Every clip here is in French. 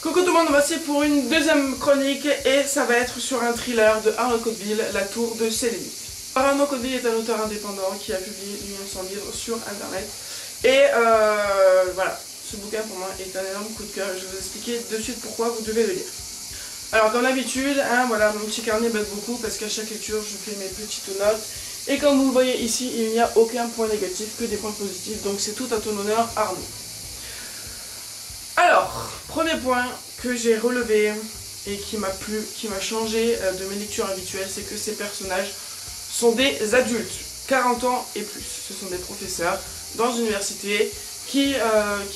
Coucou tout le monde, voici pour une deuxième chronique et ça va être sur un thriller de Arnaud Cotteville, La Tour de Sélénique. Arnaud Cotteville est un auteur indépendant qui a publié lui-même son livre sur internet et voilà, ce bouquin pour moi est un énorme coup de cœur et je vais vous expliquer de suite pourquoi vous devez le lire. Alors comme d'habitude, voilà, mon petit carnet m'aide beaucoup parce qu'à chaque lecture je fais mes petites notes et comme vous le voyez ici, il n'y a aucun point négatif que des points positifs, donc c'est tout à ton honneur Arnaud. Alors, premier point que j'ai relevé et qui m'a plu, qui m'a changé de mes lectures habituelles, c'est que ces personnages sont des adultes, 40 ans et plus. Ce sont des professeurs dans une université qui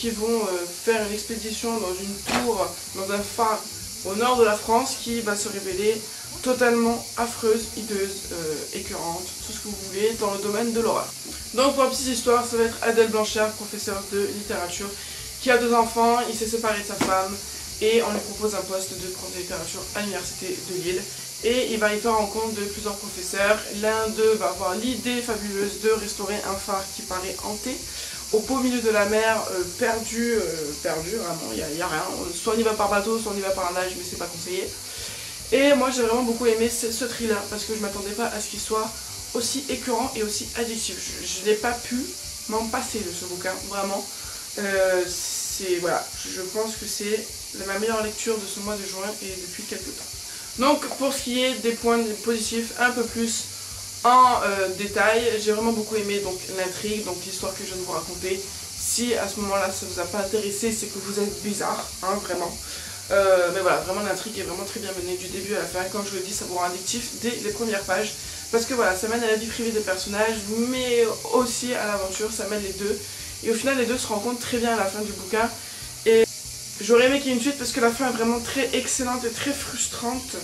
vont faire une expédition dans une tour, dans un phare au nord de la France qui va se révéler totalement affreuse, hideuse, écœurante, tout ce que vous voulez, dans le domaine de l'horreur. Donc pour la petite histoire, ça va être Adèle Blanchard, professeur de littérature, qui a 2 enfants, il s'est séparé de sa femme et on lui propose un poste de prof de littérature à l'université de Lille. Et il va y faire rencontre de plusieurs professeurs. L'un d'eux va avoir l'idée fabuleuse de restaurer un phare qui paraît hanté, au beau milieu de la mer, perdu vraiment, il n'y a rien. Soit on y va par bateau, soit on y va par nage, mais c'est pas conseillé. Et moi j'ai vraiment beaucoup aimé ce thriller parce que je m'attendais pas à ce qu'il soit aussi écœurant et aussi addictif. Je n'ai pas pu m'en passer de ce bouquin, vraiment. Voilà, je pense que c'est ma meilleure lecture de ce mois de juin et depuis quelques temps. Donc pour ce qui est des points positifs un peu plus en détail, j'ai vraiment beaucoup aimé donc l'intrigue, donc l'histoire que je viens de vous raconter. Si à ce moment-là ça vous a pas intéressé, c'est que vous êtes bizarre, vraiment. Mais voilà, vraiment l'intrigue est vraiment très bien menée du début à la fin. Comme je vous l'ai dit, ça vous rend addictif dès les premières pages. Parce que voilà, ça mène à la vie privée des personnages, mais aussi à l'aventure, ça mène les deux. Et au final, les deux se rencontrent très bien à la fin du bouquin. Et j'aurais aimé qu'il y ait une suite parce que la fin est vraiment très excellente et très frustrante.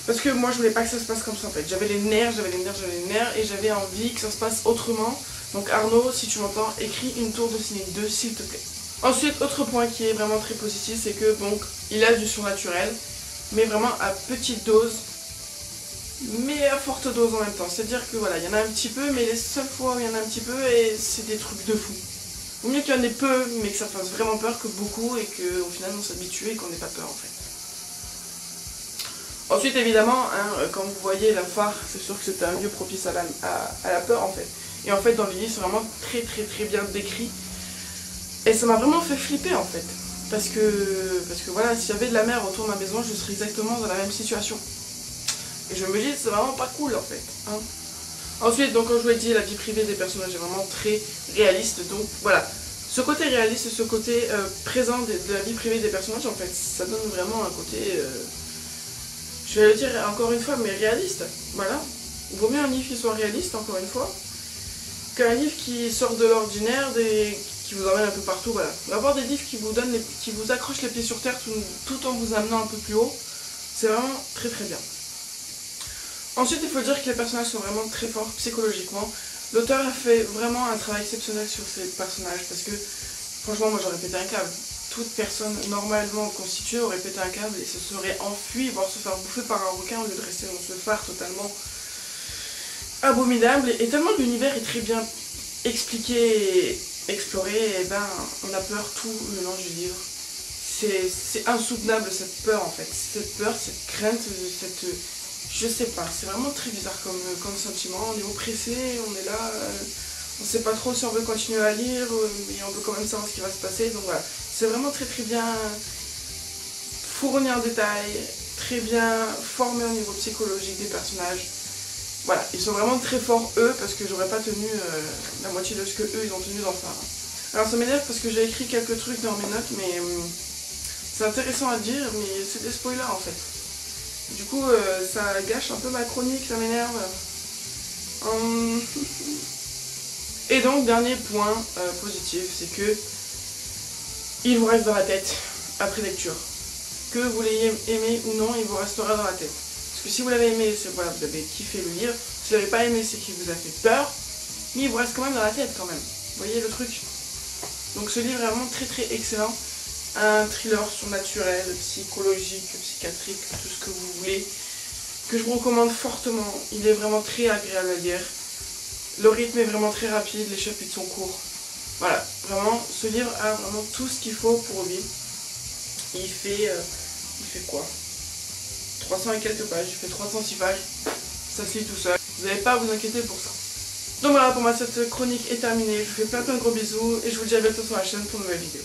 Parce que moi, je voulais pas que ça se passe comme ça en fait. J'avais les nerfs et j'avais envie que ça se passe autrement. Donc Arnaud, si tu m'entends, écris une Tour de Sélénique 2 s'il te plaît. Ensuite, autre point qui est vraiment très positif, c'est que donc il a du surnaturel, mais vraiment à petite dose, mais à forte dose en même temps. C'est-à-dire que voilà, il y en a un petit peu, mais les seules fois où il y en a un petit peu, et c'est des trucs de fou. Vaut mieux qu'il y en ait peu, mais que ça fasse vraiment peur que beaucoup, et qu'au final on s'habitue et qu'on n'ait pas peur en fait. Ensuite évidemment, quand vous voyez la phare, c'est sûr que c'était un lieu propice à la peur en fait. Et en fait dans le livre c'est vraiment très bien décrit. Et ça m'a vraiment fait flipper en fait. Parce que voilà, s'il y avait de la mer autour de ma maison, je serais exactement dans la même situation. Et je me dis, c'est vraiment pas cool en fait. Ensuite, donc comme je vous l'ai dit, la vie privée des personnages est vraiment très réaliste. Donc voilà, ce côté réaliste et ce côté présent de la vie privée des personnages, en fait, ça donne vraiment un côté, je vais le dire encore une fois, mais réaliste. Voilà, il vaut mieux un livre qui soit réaliste, encore une fois, qu'un livre qui sort de l'ordinaire, qui vous emmène un peu partout. Voilà, avoir des livres qui vous accrochent les pieds sur terre tout en vous amenant un peu plus haut, c'est vraiment très bien. Ensuite, il faut dire que les personnages sont vraiment très forts psychologiquement. L'auteur a fait vraiment un travail exceptionnel sur ces personnages parce que, franchement, moi j'aurais pété un câble. Toute personne normalement constituée aurait pété un câble et se serait enfuie, voire se faire bouffer par un requin au lieu de rester dans ce phare totalement abominable. Et tellement l'univers est très bien expliqué et exploré, et ben on a peur tout le long du livre. C'est insoutenable cette peur en fait. Cette peur, cette crainte, je sais pas, c'est vraiment très bizarre comme sentiment. On est oppressé, on est là, on sait pas trop si on veut continuer à lire, mais on veut quand même savoir ce qui va se passer. Donc voilà, c'est vraiment très bien fourni en détail, très bien formé au niveau psychologique des personnages. Voilà, ils sont vraiment très forts eux, parce que j'aurais pas tenu la moitié de ce que eux ils ont tenu dans le phare. Alors ça m'énerve parce que j'ai écrit quelques trucs dans mes notes, mais c'est intéressant à dire, mais c'est des spoilers en fait. Du coup, ça gâche un peu ma chronique, ça m'énerve. Et donc, dernier point positif, c'est que il vous reste dans la tête après lecture. Que vous l'ayez aimé ou non, il vous restera dans la tête. Parce que si vous l'avez aimé, c'est voilà, vous avez kiffé le livre. Si vous l'avez pas aimé, c'est qu'il vous a fait peur. Mais il vous reste quand même dans la tête quand même. Vous voyez le truc? Donc ce livre est vraiment très excellent. Un thriller surnaturel, psychologique, psychiatrique, tout ce que vous voulez, que je vous recommande fortement. Il est vraiment très agréable à lire. Le rythme est vraiment très rapide, les chapitres sont courts. Voilà, vraiment, ce livre a vraiment tout ce qu'il faut pour vivre. Et il fait quoi, 300 et quelques pages, il fait 306 pages. Ça se lit tout seul. Vous n'avez pas à vous inquiéter pour ça. Donc voilà, pour moi cette chronique est terminée. Je vous fais plein de gros bisous et je vous dis à bientôt sur la chaîne pour une nouvelle vidéo.